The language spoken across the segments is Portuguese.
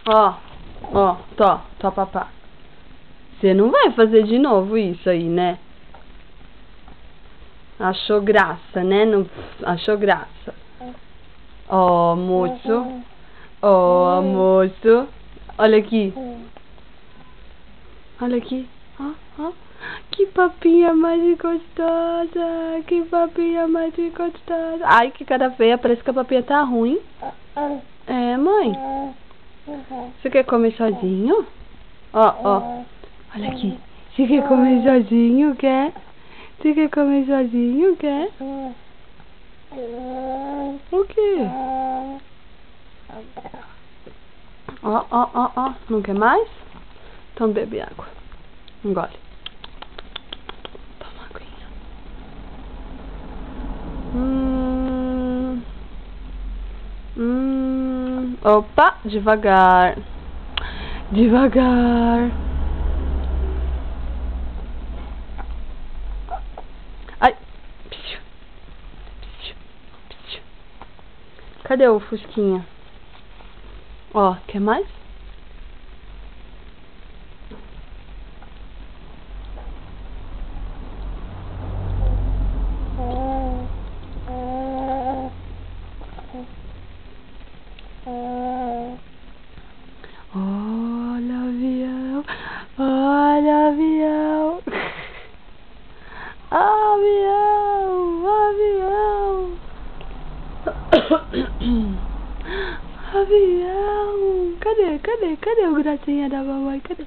Ó, ó, tó, papá. Você não vai fazer de novo isso aí, né? Achou graça, né? Não achou graça. Ó, moço. Ó, moço. Olha aqui. Olha aqui. Ó, ó. Que papinha mais gostosa. Que papinha mais gostosa. Ai, que cara feia. Parece que a papinha tá ruim. É, mãe. Você quer comer sozinho? Ó, ó. Olha aqui. Você quer comer sozinho, quer? Você quer comer sozinho, quer? O quê? Ó, ó, ó, ó. Não quer mais? Então bebe água. Engole. Toma aguinha. Opa, devagar. Devagar. Ai. Cadê o fusquinha? Ó, quer mais? Olha o avião, olha o avião, avião, avião, avião, cadê o gracinha da mamãe, cadê?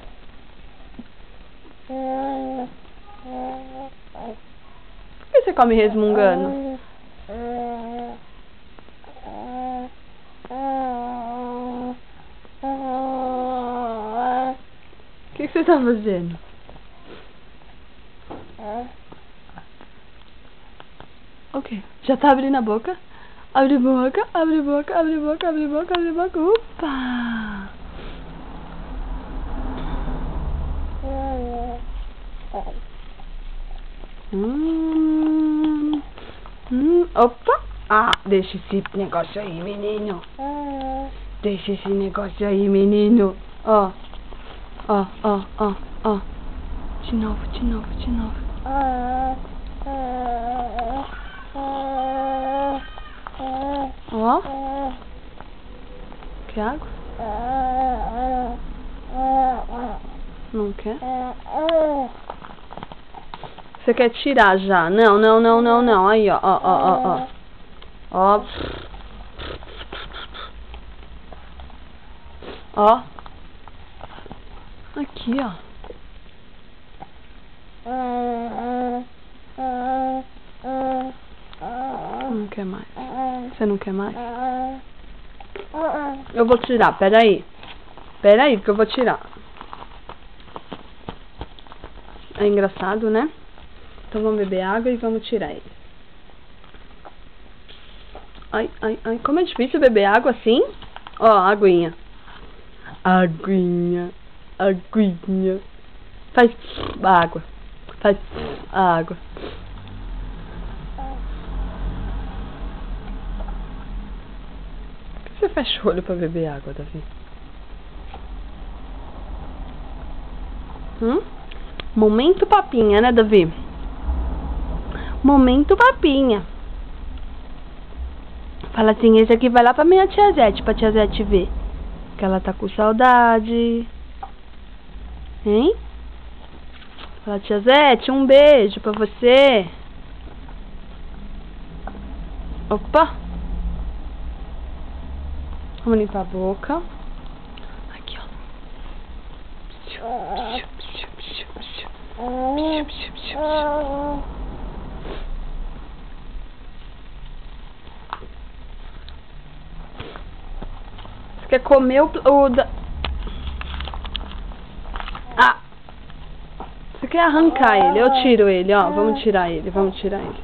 Por que você come resmungando? O que você tá fazendo? Ok, já tá abrindo a boca? Abre boca, abre boca, abre boca, abre boca, abre boca. Opa! Opa! Ah, deixa esse negócio aí, menino. Deixa esse negócio aí, menino. Ó. Ó, ó, ó, ó. De novo, de novo, de novo. Ó. Quer água? Não quer? Você quer tirar já? Não, não, não, não, não. Aí, ó, ó, ó, ó, ó. Ó. Aqui, ó. Não quer mais. Você não quer mais? Eu vou tirar, peraí. Peraí, que eu vou tirar. É engraçado, né? Então vamos beber água e vamos tirar ele. Ai, ai, ai. Como é difícil beber água assim? Ó, aguinha. Aguinha. Aguinha. Faz água. Faz água. Por que você fecha o olho pra beber água, Davi? Momento papinha, né, Davi? Momento papinha. Fala assim, esse aqui vai lá pra minha tia Zete, pra tia Zete ver. Que ela tá com saudade. Hein? Fala, tia Zete, um beijo pra você. Opa. Vamos limpar a boca. Aqui, ó. Você quer comer o da... Ah! Você quer arrancar ele? Eu tiro ele, ó. Vamos tirar ele, vamos tirar ele.